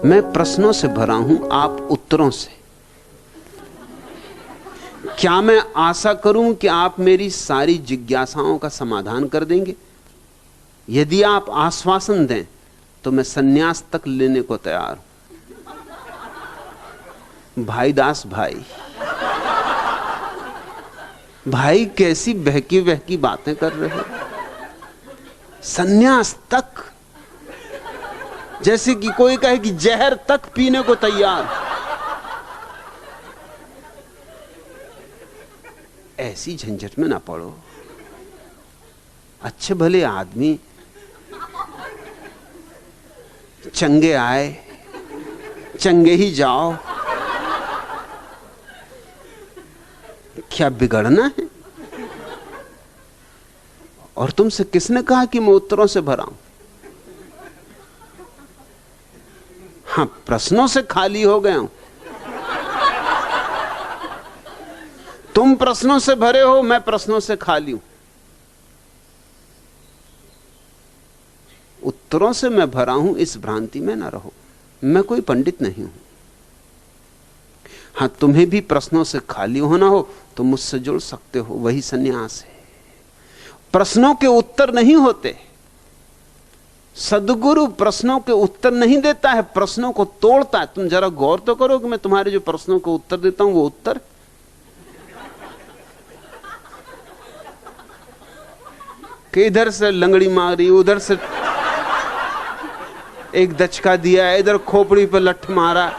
मैं प्रश्नों से भरा हूं, आप उत्तरों से। क्या मैं आशा करूं कि आप मेरी सारी जिज्ञासाओं का समाधान कर देंगे? यदि आप आश्वासन दें तो मैं सन्यास तक लेने को तैयार हूं। भाई दास भाई, भाई कैसी बहकी बहकी बातें कर रहे हो? सन्यास तक, जैसे कि कोई कहे कि जहर तक पीने को तैयार। ऐसी झंझट में ना पड़ो। अच्छे भले आदमी चंगे आए चंगे ही जाओ, क्या बिगड़ना है? और तुमसे किसने कहा कि मैं उत्तरों से भरा हूं? हां, प्रश्नों से खाली हो गया हूं। तुम प्रश्नों से भरे हो, मैं प्रश्नों से खाली हूं। उत्तरों से मैं भरा हूं, इस भ्रांति में ना रहो। मैं कोई पंडित नहीं हूं। हां, तुम्हें भी प्रश्नों से खाली होना हो तो मुझसे जुड़ सकते हो, वही सन्यास है। प्रश्नों के उत्तर नहीं होते। सद्गुरु प्रश्नों के उत्तर नहीं देता है, प्रश्नों को तोड़ता है। तुम जरा गौर तो करो कि मैं तुम्हारे जो प्रश्नों को उत्तर देता हूं वो उत्तर, कि इधर से लंगड़ी मारी, उधर से एक दचका दिया, इधर खोपड़ी पर लठ मारा,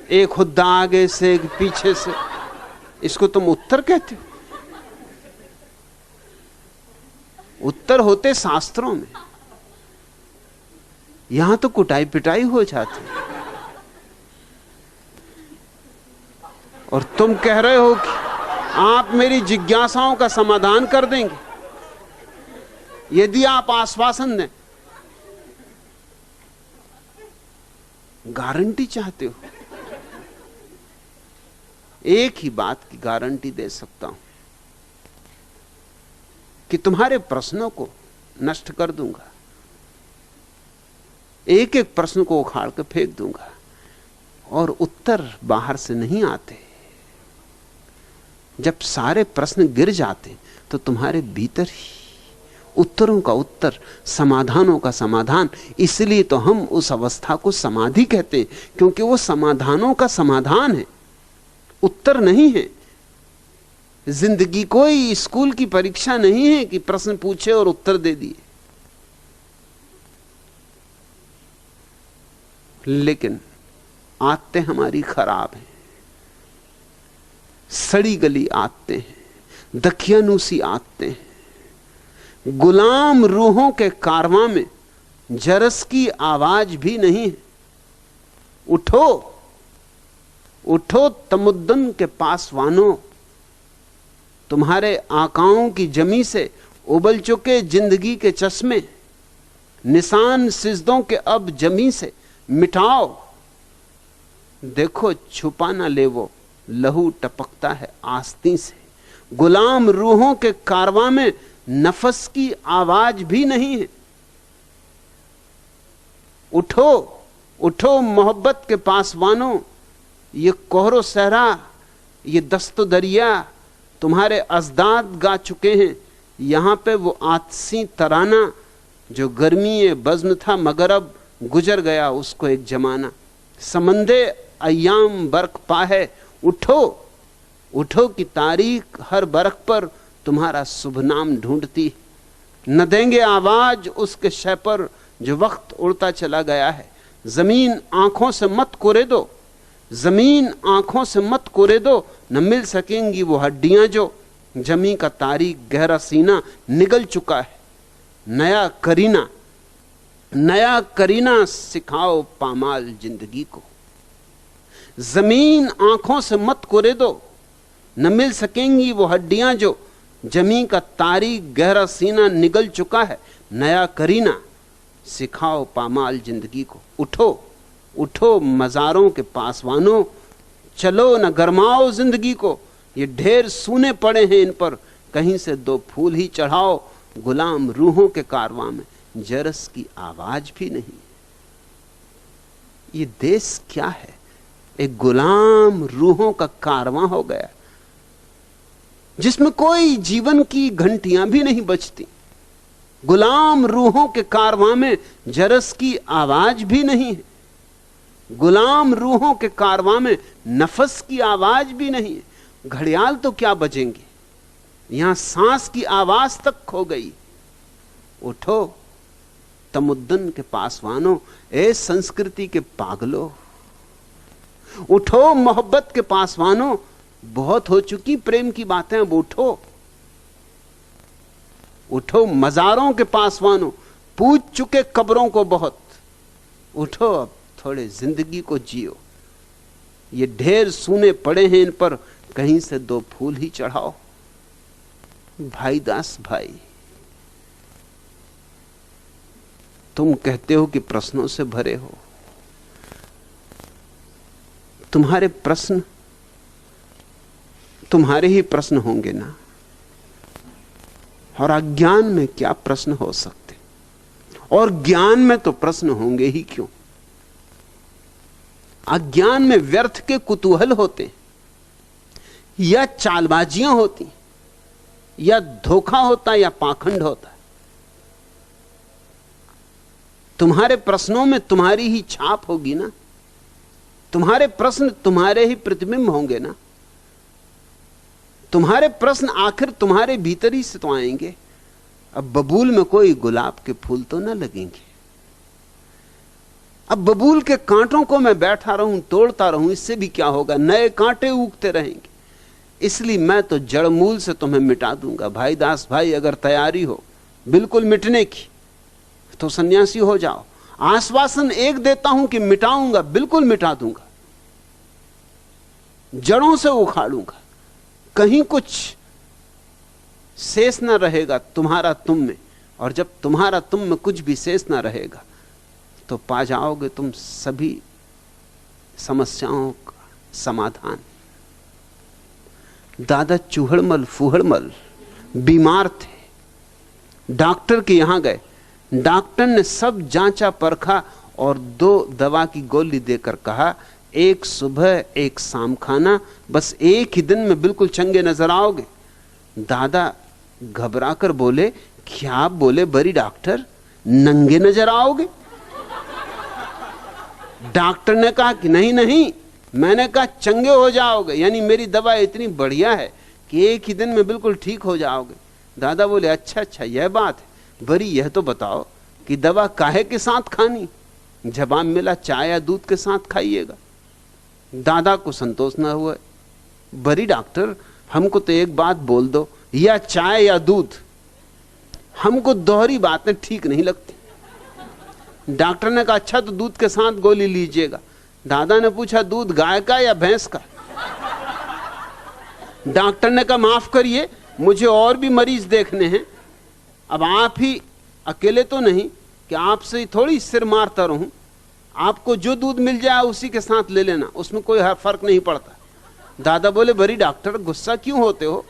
एक खुद्दा आगे से एक पीछे से, इसको तुम उत्तर कहते हो? उत्तर होते शास्त्रों में, यहां तो कुटाई पिटाई हो जाती। और तुम कह रहे हो कि आप मेरी जिज्ञासाओं का समाधान कर देंगे यदि आप आश्वासन दें। गारंटी चाहते हो? एक ही बात की गारंटी दे सकता हूं कि तुम्हारे प्रश्नों को नष्ट कर दूंगा, एक एक प्रश्न को उखाड़ कर फेंक दूंगा, और उत्तर बाहर से नहीं आते। जब सारे प्रश्न गिर जाते तो तुम्हारे भीतर ही उत्तरों का उत्तर, समाधानों का समाधान। इसलिए तो हम उस अवस्था को समाधि कहते हैं, क्योंकि वो समाधानों का समाधान है, उत्तर नहीं है। जिंदगी कोई स्कूल की परीक्षा नहीं है कि प्रश्न पूछे और उत्तर दे दिए। लेकिन आदतें हमारी खराब हैं, सड़ी गली आदतें हैं, दखियानूसी आदतें हैं। गुलाम रूहों के कारवां में जरस की आवाज भी नहीं है। उठो उठो तमुद्दन के पासवानों, तुम्हारे आकाओं की जमी से उबल चुके जिंदगी के चश्मे, निशान सिजदों के अब जमी से मिटाओ। देखो छुपा ना ले वो लहू टपकता है आस्तीं से। गुलाम रूहों के कारवां में नफस की आवाज भी नहीं है। उठो उठो मोहब्बत के पासवानों, ये कोहरो सहरा, ये दस्तो दरिया तुम्हारे अजदाद गा चुके हैं। यहां पे वो आतसी तराना जो गर्मी बज़्म था मगर अब गुजर गया उसको एक जमाना। समंदे अय्याम बरक पा है, उठो उठो की तारीख हर बरक पर तुम्हारा शुभ नाम ढूंढती। न देंगे आवाज उसके शय पर जो वक्त उड़ता चला गया है। जमीन आंखों से मत कोरे दो, जमीन आंखों से मत कोरे दो, न मिल सकेंगी वो हड्डियां जो जमी का तारीख गहरा सीना निगल चुका है। नया करीना सिखाओ पामाल जिंदगी को। जमीन आंखों से मत कोरे दो, न मिल सकेंगी वो हड्डियां जो जमी का तारीख गहरा सीना निगल चुका है। नया करीना सिखाओ पामाल जिंदगी को। उठो उठो मजारों के पासवानों, चलो न गरमाओ जिंदगी को। ये ढेर सूने पड़े हैं इन पर, कहीं से दो फूल ही चढ़ाओ। गुलाम रूहों के कारवां में जरस की आवाज भी नहीं। ये देश क्या है? एक गुलाम रूहों का कारवां हो गया, जिसमें कोई जीवन की घंटियां भी नहीं बजती। गुलाम रूहों के कारवां में जरस की आवाज भी नहीं है। गुलाम रूहों के कारवां में नफस की आवाज भी नहीं है। घड़ियाल तो क्या बजेंगे, यहां सांस की आवाज तक खो गई। उठो तमुद्दन के पासवानों, ए संस्कृति के पागलों, उठो मोहब्बत के पासवानों, बहुत हो चुकी प्रेम की बातें, अब उठो। उठो मजारों के पासवानों, पूज चुके कब्रों को बहुत, उठो अब थोड़े जिंदगी को जियो। ये ढेर सूने पड़े हैं, इन पर कहीं से दो फूल ही चढ़ाओ। भाई दास भाई, तुम कहते हो कि प्रश्नों से भरे हो। तुम्हारे प्रश्न तुम्हारे ही प्रश्न होंगे ना, और अज्ञान में क्या प्रश्न हो सकते, और ज्ञान में तो प्रश्न होंगे ही क्यों। अज्ञान में व्यर्थ के कुतूहल होते, या चालबाजियां होती, या धोखा होता, या पाखंड होता। तुम्हारे प्रश्नों में तुम्हारी ही छाप होगी ना, तुम्हारे प्रश्न तुम्हारे ही प्रतिबिंब होंगे ना। तुम्हारे प्रश्न आखिर तुम्हारे भीतर ही से तो आएंगे। अब बबूल में कोई गुलाब के फूल तो ना लगेंगे। अब बबूल के कांटों को मैं बैठा रहूं, तोड़ता रहूं, इससे भी क्या होगा, नए कांटे उगते रहेंगे। इसलिए मैं तो जड़ मूल से तुम्हें मिटा दूंगा। भाई दास भाई, अगर तैयारी हो बिल्कुल मिटने की तो सन्यासी हो जाओ। आश्वासन एक देता हूं कि मिटाऊंगा, बिल्कुल मिटा दूंगा, जड़ों से उखाड़ूंगा। कहीं कुछ शेष ना रहेगा तुम्हारा तुम में, और जब तुम्हारा तुम में कुछ भी शेष ना रहेगा तो पा जाओगे तुम सभी समस्याओं का समाधान। दादा चूहड़मल फूहड़मल बीमार थे, डॉक्टर के यहां गए। डॉक्टर ने सब जांचा परखा और 2 दवा की गोली देकर कहा, एक सुबह एक शाम खाना, बस एक ही दिन में बिल्कुल चंगे नजर आओगे। दादा घबराकर बोले, क्या आप बोले बड़ी डॉक्टर, नंगे नजर आओगे? डॉक्टर ने कहा कि नहीं नहीं, मैंने कहा चंगे हो जाओगे, यानी मेरी दवा इतनी बढ़िया है कि एक ही दिन में बिल्कुल ठीक हो जाओगे। दादा बोले, अच्छा अच्छा यह बात है, बड़ी यह तो बताओ कि दवा काहे के साथ खानी? जवाब मिला, चाय या दूध के साथ खाइएगा। दादा को संतोष न हुआ, बड़ी डॉक्टर हमको तो एक बात बोल दो, या चाय या दूध, हमको दोहरी बातें ठीक नहीं लगती। डॉक्टर ने कहा, अच्छा तो दूध के साथ गोली लीजिएगा। दादा ने पूछा, दूध गाय का या भैंस का? डॉक्टर ने कहा, माफ करिए मुझे और भी मरीज देखने हैं, अब आप ही अकेले तो नहीं कि आपसे ही थोड़ी सिर मारता रहूं। आपको जो दूध मिल जाए उसी के साथ ले लेना, उसमें कोई फर्क नहीं पड़ता। दादा बोले, बड़ी डॉक्टर गुस्सा क्यों होते हो?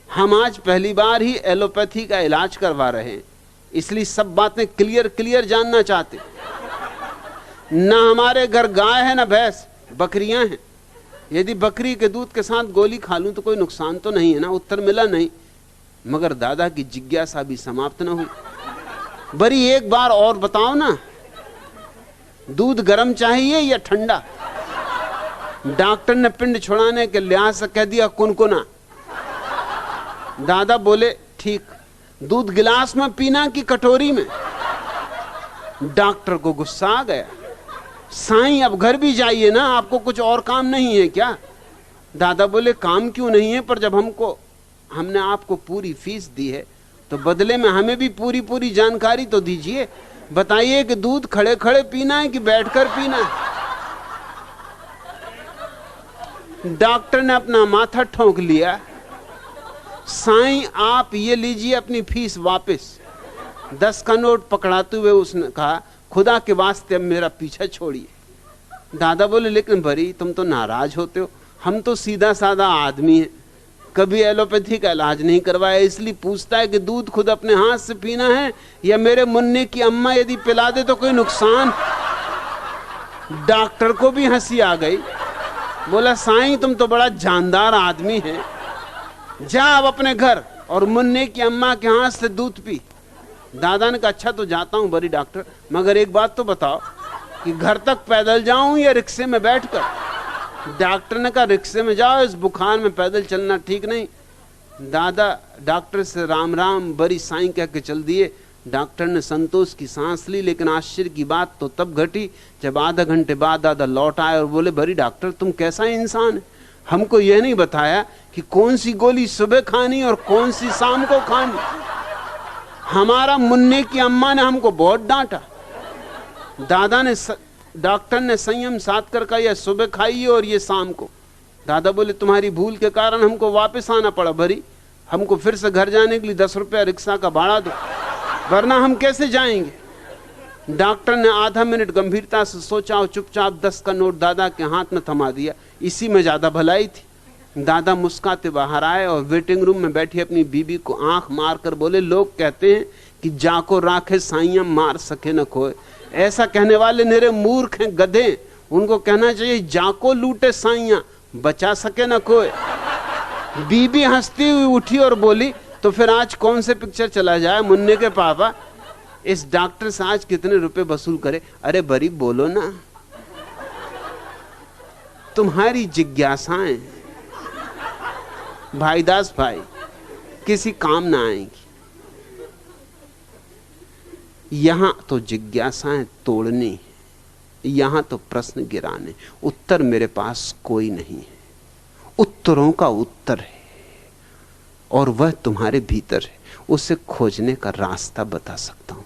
हम आज पहली बार ही एलोपैथी का इलाज करवा रहे हैं, इसलिए सब बातें क्लियर जानना चाहते। ना हमारे घर गाय है ना भैंस, बकरियां हैं। यदि बकरी के दूध के साथ गोली खा लूं तो कोई नुकसान तो नहीं है ना? उत्तर मिला नहीं, मगर दादा की जिज्ञासा भी समाप्त न हुई। बड़ी एक बार और बताओ ना, दूध गर्म चाहिए या ठंडा? डॉक्टर ने पिंड छुड़ाने के लिहाज से कह दिया कुनकुना। दादा बोले, ठीक, दूध गिलास में पीना कि कटोरी में? डॉक्टर को गुस्सा आ गया, साईं अब घर भी जाइए ना, आपको कुछ और काम नहीं है क्या? दादा बोले, काम क्यों नहीं है, पर जब हमने आपको पूरी फीस दी है तो बदले में हमें भी पूरी जानकारी तो दीजिए। बताइए कि दूध खड़े खड़े पीना है कि बैठकर पीना है? डॉक्टर ने अपना माथा ठोंक लिया, साईं आप ये लीजिए अपनी फीस वापस। 10 का नोट पकड़ाते हुए उसने कहा, खुदा के वास्ते अब मेरा पीछा छोड़िए। दादा बोले, लेकिन भरी तुम तो नाराज होते हो, हम तो सीधा साधा आदमी हैं, कभी एलोपैथी का इलाज नहीं करवाया, इसलिए पूछता है कि दूध खुद अपने हाथ से पीना है या मेरे मुन्ने की अम्मा यदि पिला दे तो कोई नुकसान। डॉक्टर को भी हंसी आ गई। बोला साईं तुम तो बड़ा जानदार आदमी है, जा अब अपने घर और मुन्ने की अम्मा के हाथ से दूध पी। दादा ने कहा अच्छा तो जाता हूं बड़ी डॉक्टर, मगर एक बात तो बताओ कि घर तक पैदल जाऊं या रिक्शे में बैठकर। डॉक्टर ने कहा रिक्शे में जाओ, इस बुखार में पैदल चलना ठीक नहीं। दादा डॉक्टर से राम राम बड़ी साईं कह के चल दिए। डॉक्टर ने संतोष की सांस ली, लेकिन आश्चर्य की बात तो तब घटी जब आधा घंटे बाद दादा लौट आए और बोले बड़ी डॉक्टर तुम कैसा इंसान है, हमको यह नहीं बताया कि कौन सी गोली सुबह खानी और कौन सी शाम को खानी। हमारा मुन्ने की अम्मा ने हमको बहुत डांटा। डॉक्टर ने संयम साध कर कहा यह सुबह खाइए और ये शाम को। दादा बोले तुम्हारी भूल के कारण हमको वापस आना पड़ा, भरी हमको फिर से घर जाने के लिए 10 रुपया रिक्शा का भाड़ा दो, वरना हम कैसे जाएंगे। डॉक्टर ने आधा मिनट गंभीरता से सोचा और चुपचाप 10 का नोट दादा के हाथ में थमा दिया। इसी में ज्यादा भलाई थी। दादा मुस्कुराते बाहर आए और वेटिंग रूम में बैठी अपनी बीबी को आंख मारकर बोले लोग कहते हैं कि जाको राखे साइयां मार सके न खोए। ऐसा कहने वाले निरे मूर्ख हैं, गधे। उनको कहना चाहिए जाको लूटे साइयां बचा सके न कोई। बीबी हंसती हुई उठी और बोली तो फिर आज कौन से पिक्चर चला जाए मुन्ने के पापा, इस डॉक्टर से आज कितने रुपए वसूल करे। अरे बरी बोलो ना, तुम्हारी जिज्ञासाएं भाईदास भाई किसी काम ना आएंगी। यहां तो जिज्ञासाएं तोड़नी है, यहां तो प्रश्न गिराने। उत्तर मेरे पास कोई नहीं है, उत्तरों का उत्तर है और वह तुम्हारे भीतर है। उसे खोजने का रास्ता बता सकता हूं।